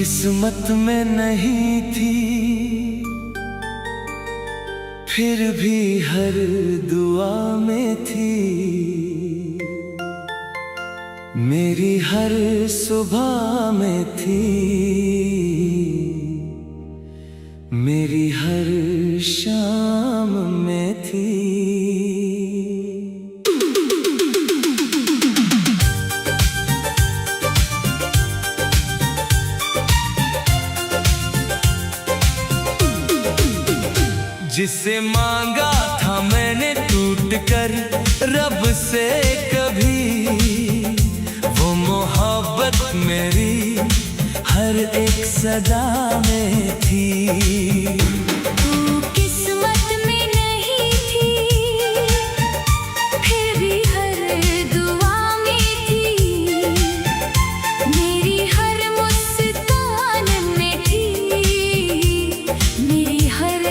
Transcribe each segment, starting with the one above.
किस्मत में नहीं थी, फिर भी हर दुआ में थी। मेरी हर सुबह में थी, मेरी हर शाम में थी। जिसे मांगा था मैंने टूट कर रब से कभी, वो मोहब्बत मेरी हर एक सदा में थी। तू किस्मत में नहीं थी, फिर भी हर दुआ में थी। मेरी हर मुस्कान में थी, मेरी हर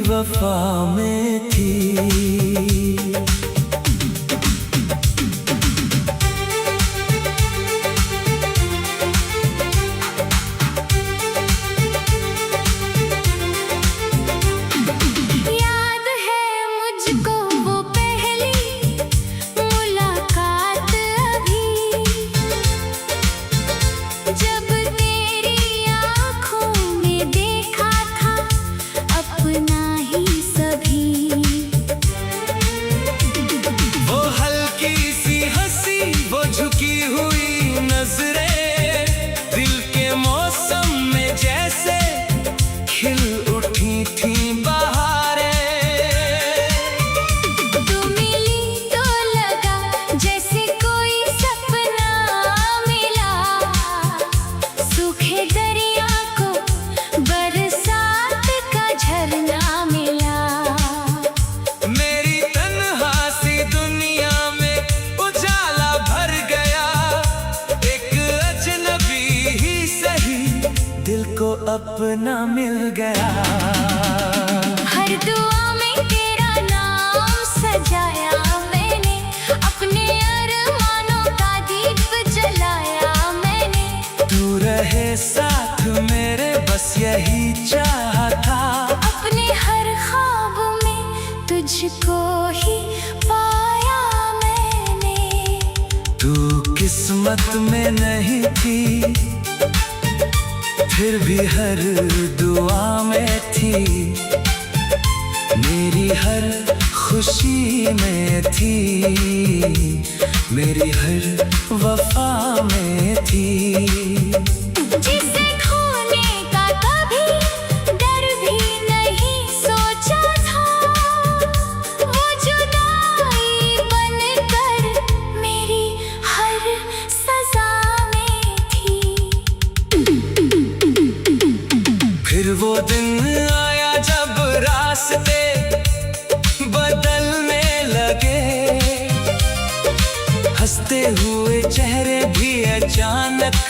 वफा में थी। याद है मुझको वो पहली मुलाकात अभी, जब तेरी आँखों में देखा था अपना झुकी हुई नजरें, दिल के मौसम में जैसे खिल उठी थी बहारें। तू मिली तो लगा जैसे कोई सपना मिला, सूखे दरिया को बरसात का झरना मिला। मेरी तन्हा सी दुनिया में उजाला भर गया, एक अजनबी ही सही दिल को अपना मिल गया। हर दुआ में तेरा नाम सजाया मैंने, अपने अरमानों का दीप जलाया मैंने। तू रहे साथ मेरे बस यही चाहा था, अपने हर ख्वाब में तुझको ही पाया मैंने। तू किस्मत में नहीं थी, फिर भी हर दुआ में थी। मेरी हर खुशी में थी, मेरी हर वफा में थी। जिसे खोने का कभी डर भी नहीं सोचा था, वो जुदाई बनकर मेरी हर सजा में थी। फिर वो दिन आया जब रास्ते बदलने लगे, हंसते हुए चेहरे भी अचानक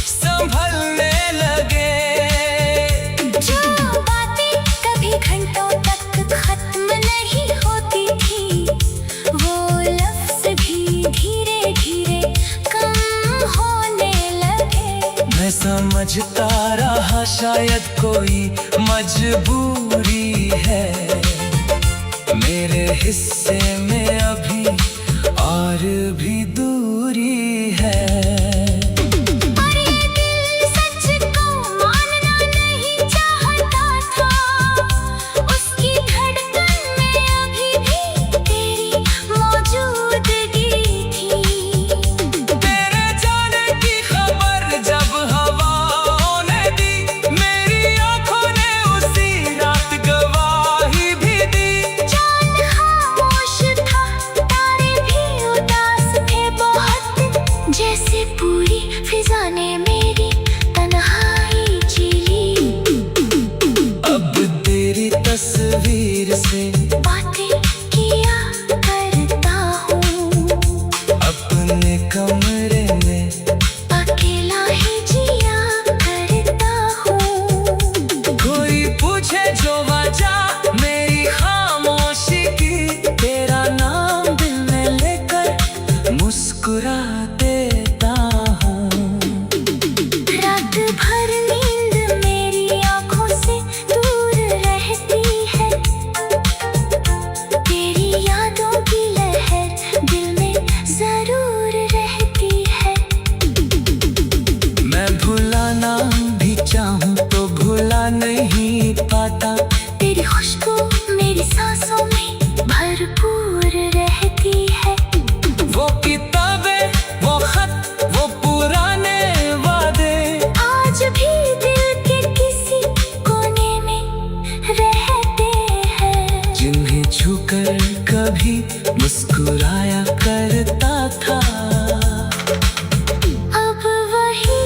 संभलने लगे। जो बातें कभी घंटों तक खत्म नहीं होती थी, वो लफ्ज़ भी धीरे धीरे कम होने लगे। मैं समझता रहा शायद कोई मजबूरी है, मेरे हिस्से में अभी और भी दूरी है। और ये दिल सच को मानना नहीं चाहता था, उसकी धड़कन में अभी भी तेरी मौजूदगी थी। तेरे जाने की खबर जब हवाओं ने दी, मेरी आंखों ने उसी रात गवाही भी दी। चांद खामोश था, तारे भी उदास थे बहुत, जैसे पूरी फिजा ने मेरी तन्हाई जी ली। अब तेरी तस्वीर से बातें किया करता हूँ, अपने कमरे में अकेला छूकर कभी मुस्कुराया करता था। अब वही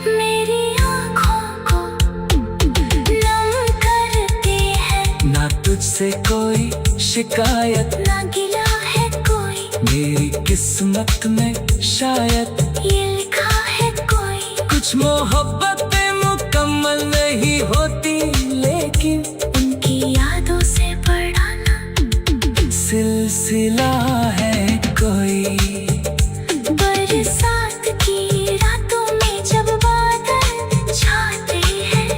मेरी आँखों को नम करते हैं। ना तुझसे कोई शिकायत, ना गिला है कोई, मेरी किस्मत में शायद ये लिखा है कोई। कुछ मोहब्बतें मुकम्मल नहीं होती, लेकिन उनकी यादों से बढ़ाना सिलसिला है कोई। बरसात की रातों में जब बादल छाते हैं,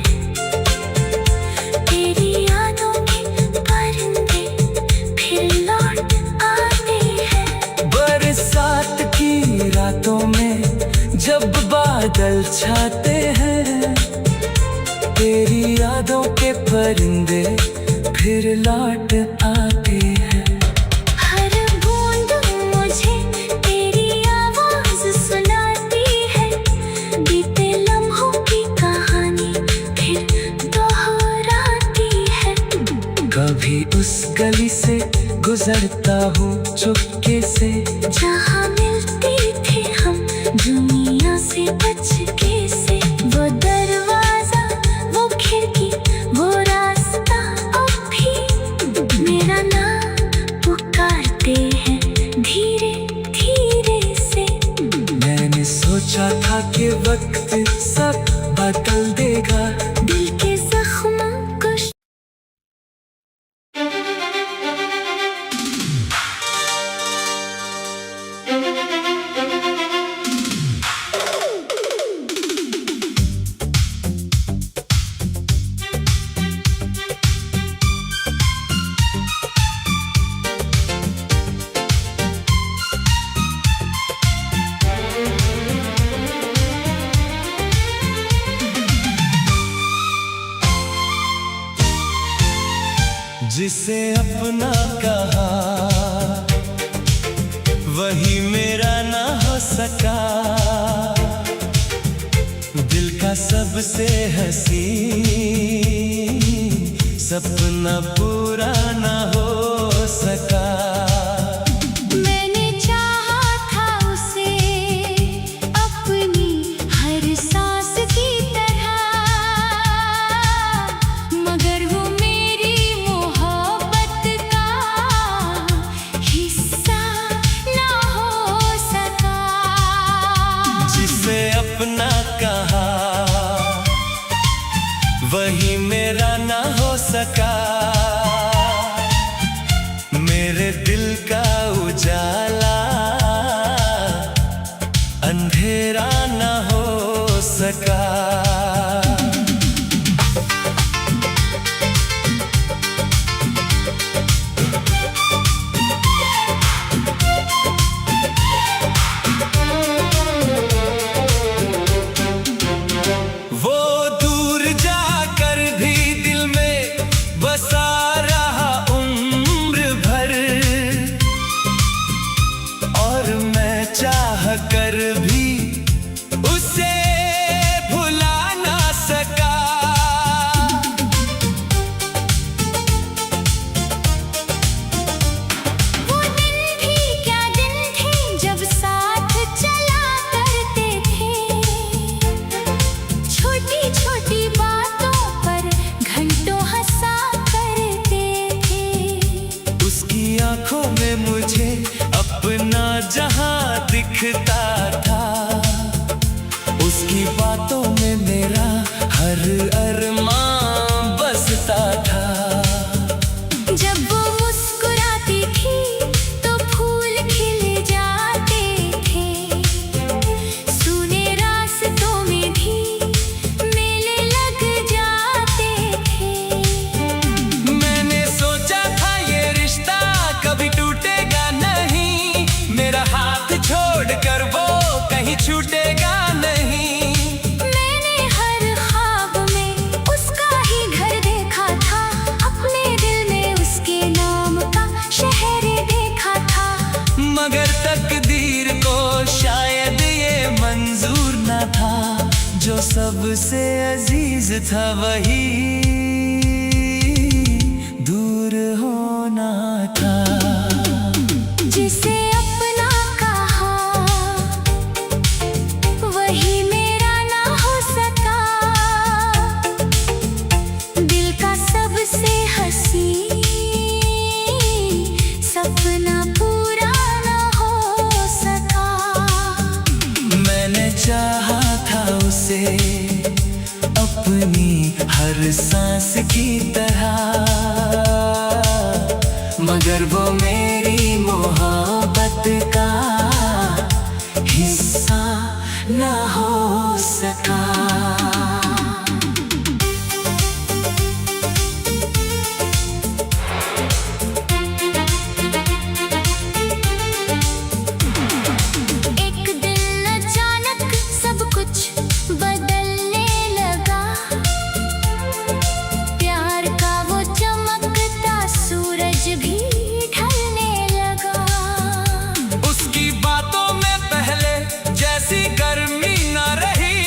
तेरी यादों के परिंदे फिर लौट आते हैं। बरसात की रातों में जब बादल छाते हैं, तेरी यादों के परिंदे फिर लौट आते हैं। हर बूंद मुझे तेरी आवाज सुनाती है, बीते लम्हों की कहानी फिर दोहराती है। कभी उस गली से गुजरता हूँ चुपके से, जहाँ मिलते थे हम दुनिया से बच के से। वो दरवाजा, वो खिड़की, वो रास्ता अब भी मेरा नाम पुकारते हैं धीरे धीरे से। मैंने सोचा था कि वक्त सब बदल देगा, दिल के जख्मों को जिसे अपना कहा वही मेरा ना हो सका। दिल का सबसे हंसी सपना पूरा ना हो सका। मैंने चाहा था उसे अपनी हर सांस की तरह, मगर वो मेरी मोहब्बत का हिस्सा ना हो सका। जिसे अपना कहा वही मेरा ना हो सका। मेरे दिल का उजाला अंधेरा ना हो सका। वो दूर जाकर भी दिल में बसा रहा उम्र भर, और मैं चाह कर भी उसे भुला ना सका। वो दिन भी क्या दिन थे जब साथ चला करते थे, छोटी छोटी बातों पर घंटों हंसा करते थे। उसकी आंखों में मुझे अपना जहां दिखता था, उसकी बातों में मेरा हर अरमान बसता था। जब वो मुस्कुराती थी तो फूल खिल जाते थे, सूने रास्तों में भी मेले लग जाते थे। मैंने सोचा था ये रिश्ता कभी टूटेगा नहीं, मेरा हाथ छोड़कर वो कहीं छूटेगा नहीं। मैंने हर ख्वाब में उसका ही घर देखा था, अपने दिल में उसके नाम का शहर देखा था। मगर तकदीर को शायद ये मंजूर न था, जो सबसे अजीज था वही दूर हो सांस की तरह, मगर वो मेरी मोहब्बत का हिस्सा न हो सका। एक दिन अचानक सब कुछ बदलने लगा, प्यार का वो चमकता सूरज भी ढलने लगा। उसकी बातों में पहले जैसी गर्मी न रही,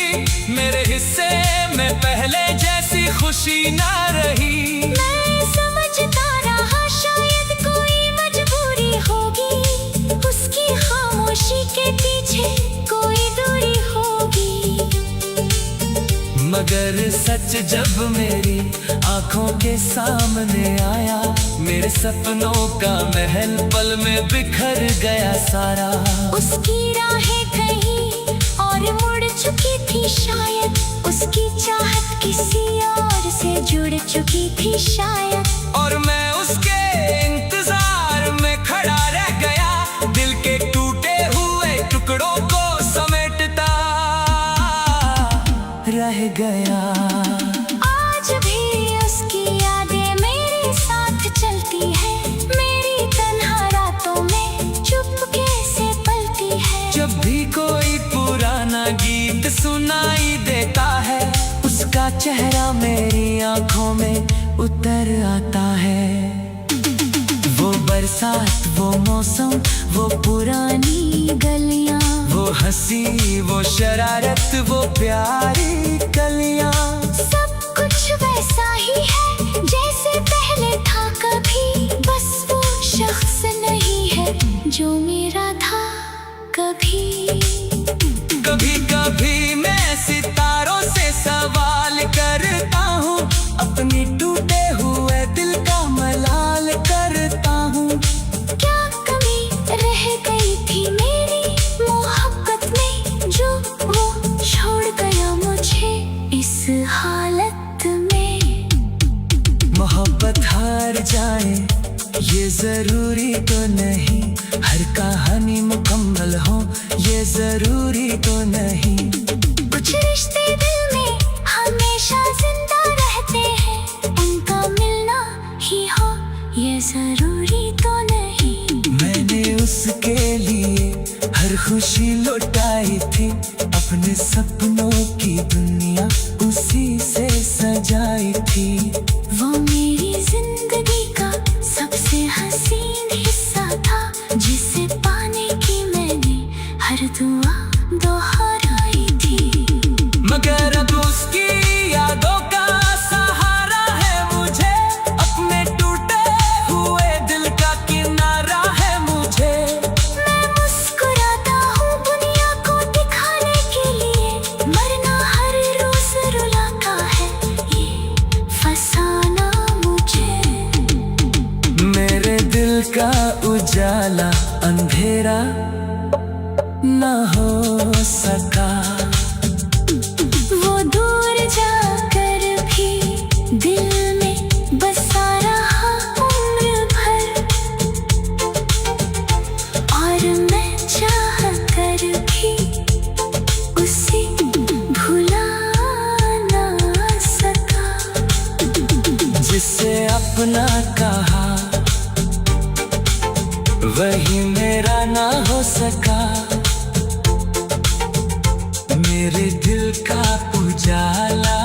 मेरे हिस्से में पहले जैसी खुशी न रही। मैं समझता रहा शायद कोई मजबूरी होगी, उसकी खामोशी के पीछे कोई दूरी होगी। मगर सच जब मेरी आंखों के सामने आया, मेरे सपनों का महल पल में बिखर गया सारा। उसकी राहें कहीं और मुड़ चुकी थी शायद, उसकी चाहत किसी और से जुड़ चुकी थी शायद। और मैं उसके इंतजार में खड़ा रह गया, दिल के टूटे हुए टुकड़ों को समेटता रह गया। आज भी उसकी यादें मेरे साथ चलती है, मेरी तन्हा रातों में चुपके से पलती है। जब भी कोई पुराना गीत सुनाई देता है, उसका चेहरा मेरी आंखों में उतर आता है। वो बरसात, वो मौसम, वो पुरानी गलियां, वो हंसी, वो शरारत, वो प्यारी कलियां, सब कुछ वैसा ही है जैसे पहले था कभी। बस वो शख्स नहीं है जो मेरा था कभी। कभी कभी मैं सितारों से सवाल करता हूँ, अपनी टूटे हुए दिल का मलाल करता हूँ। क्या कमी रह गई थी मेरी मोहब्बत में, जो वो छोड़ गया मुझे इस हालत में। मोहब्बत हार जाए ये जरूरी तो नहीं, हर कहानी मुकम्मल हो ये जरूरी तो नहीं। कुछ रिश्ते दिल में हमेशा जिंदा रहते हैं, उनका मिलना ही हो ये जरूरी तो नहीं। मैंने उसके लिए हर खुशी लौटाई थी, अपने सपनों की दुनिया उसी से सजाई थी। वो मेरी जिंदगी का सबसे हसीन हिस्सा था, जिसे पाने की मैंने हर दुआ दोहराई थी। मगर अब उसकी यादों का सहारा है मुझे, अपने टूटे हुए दिल का किनारा है मुझे। मैं मुस्कुराता हूँ दुनिया को दिखाने के लिए, मरना हर रोज रुलाता है ये फसाना मुझे। मेरे दिल का उजाला अंधेरा न हो सका। वो दूर जाकर भी दिल में बसा रहा उम्र भर, और मैं चाह कर भी उसे भुला ना सका। जिसे अपना कहा वही मेरा ना हो सका। मेरे दिल का उजाला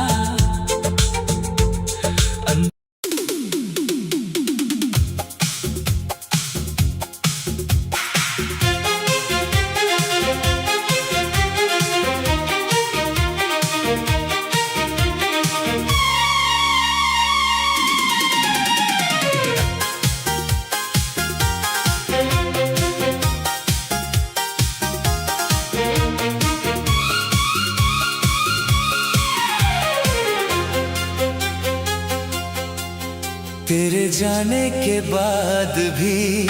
तेरे जाने के बाद भी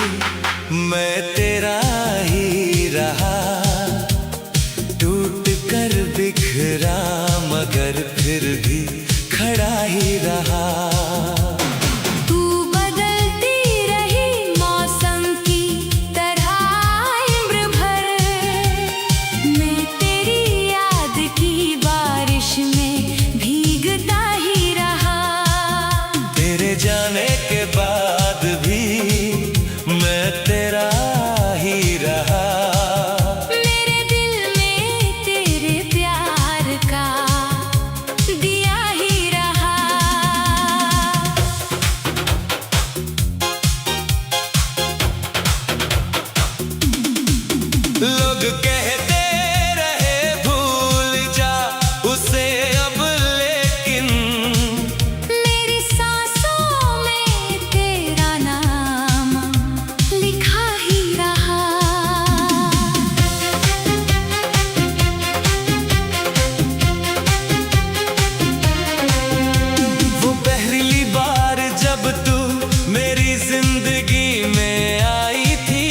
मैं तेरा ही रहा, टूट कर बिखरा मगर फिर भी खड़ा ही रहा। तू बदलती रही मौसम की तरह उम्र भर, मैं तेरी याद की बारिश में भीगता ही रहा। तेरे जाने के बाद भी मैं तेरा ही रहा। मेरे दिल में तेरे प्यार का दिया ही रहा। लोग कहते रहे भूल जा उसे अब, लेकिन मेरी सांसों में तेरा नाम लिखा ही रहा। वो पहली बार जब तू मेरी जिंदगी में आई थी,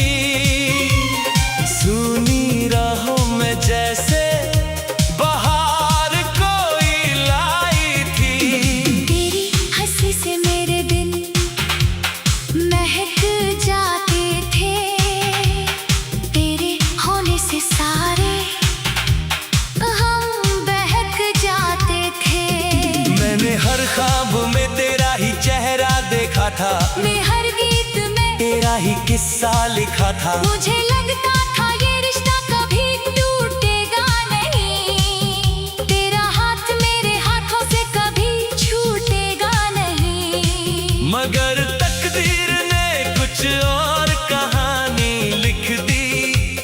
सुनी राहों में जैसे बाहर कोई लाई थी। तेरी हंसी से मेरे दिन महक जाते थे, तेरे होने से सारे हम बहक जाते थे। मैंने हर ख्वाब में तेरा ही चेहरा देखा था, मैं हर गीत में तेरा ही किस्सा लिखा था। मुझे लगता था ये रिश्ता कभी टूटेगा नहीं, तेरा हाथ मेरे हाथों से कभी छूटेगा नहीं। मगर तकदीर ने कुछ और कहानी लिख दी।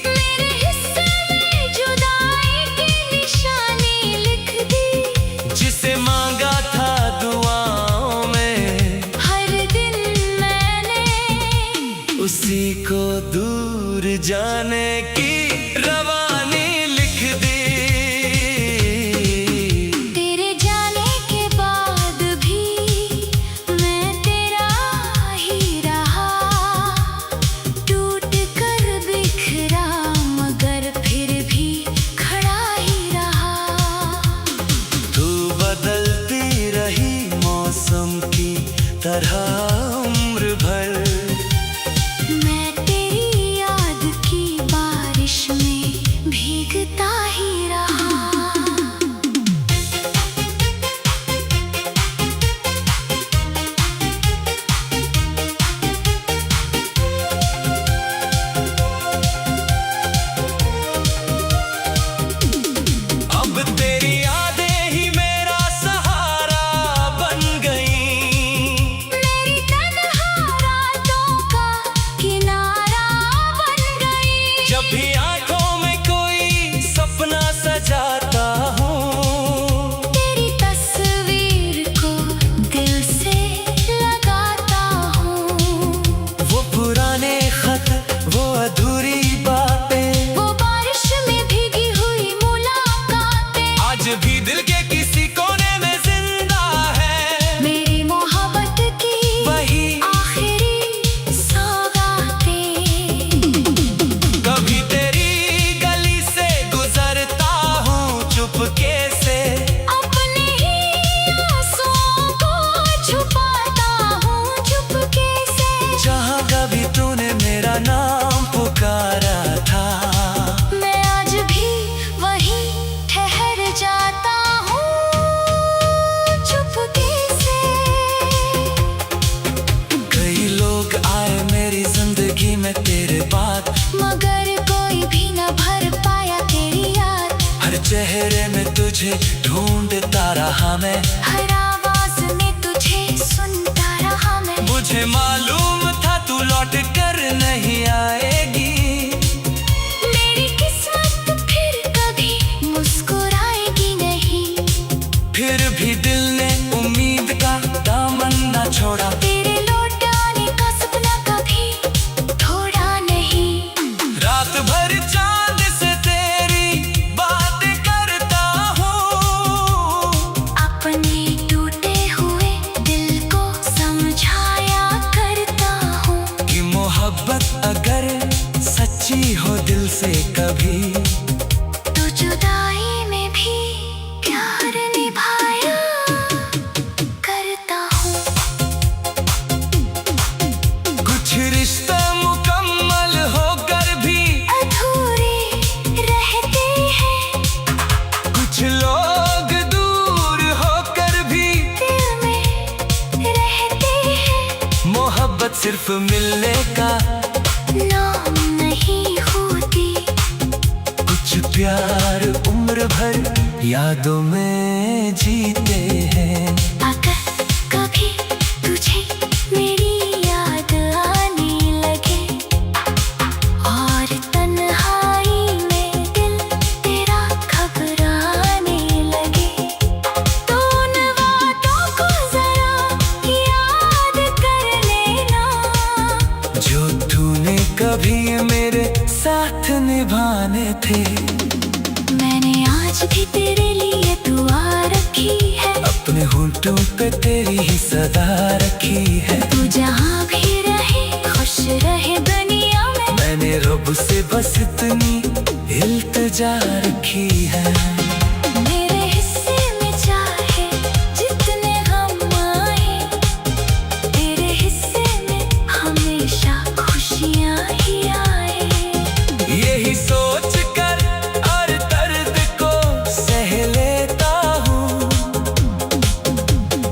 मेरे हिस्से में जुदाई की निशानी लिख दी। जिसे मांगा था दुआओं में, हर दिन मैंने उसी को दूर जाने की रवानी लिख दी। तेरे जाने के बाद भी मैं तेरा ही रहा। टूट कर बिखरा मगर फिर भी खड़ा ही रहा। तू बदलती रही मौसम की तरह उम्र भर, मैं तेरी याद की बारिश में भीगता ही रहा। अब तेरी यादें ही मेरा सहारा बन गईं। मेरी तन्हा रातों का किनारा बन गई। जब भी आंखों में कोई सपना सजाता हूँ, तेरी तस्वीर को दिल से लगाता हूँ। वो पुराने खत, वो अधूरी बातें, वो बारिश में भीगी हुई मुलाकातें आज भी दिल के किसी कोने में जिंदा है। मेरी मोहब्बत की वही आखिरी सौगातें। कभी तेरी गली से गुजरता हूँ चुपके से, अपने ही आंसुओं को छुपाता हूँ चुपके से। जहाँ कभी तूने मेरा नाम पुकारा था, मैं आज भी वहीं ठहर जाता हूँ चुपके से। कई लोग आए मेरी जिंदगी में तेरे बाद, मगर कोई भी न भर पाया तेरी याद। हर चेहरे में तुझे ढूंढता रहा मैं, हर आवाज में तुझे सुनता रहा मैं। मुझे मालूम था तू लौट कर नहीं आएगी। मेरी किस्मत फिर कभी मुस्कुराएगी नहीं, फिर भी दिल ने उम्मीद का दामन न छोड़ा। तेरे लौट आने का सपना कभी थोड़ा नहीं। रात भर चांद से तेरी बातें करता हूँ, अपने टूटे हुए दिल को समझाया करता हूँ। कि मोहब्बत अगर सच्ची हो दिल से कभी, तो जुदाई में भी प्यार निभाया मोहब्बत सिर्फ मिलने का नाम नहीं होती। कुछ प्यार उम्र भर यादों में जीते हैं। अगर कभी तुझे मेरी याद आने लगे और तन्हाई में दिल तेरा घबराने लगे, तो उन बातों को जरा याद कर लेना जो तूने कभी मेरे साथ निभाने थे। मैंने आज भी तेरे लिए दुआ रखी है। अपने होंठों पे तेरी ही सदा रखी है। तू जहाँ भी रहे खुश रहे दुनिया में। मैंने रब से बस इतनी इल्तिजा रखी है। मेरे हिस्से में चाहे जितने गम आए, तेरे हिस्से में हमेशा खुशियाँ ही आए। यही सोच कर और दर्द को सह लेता हूँ।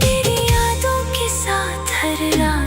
तेरी यादों के साथ हर रात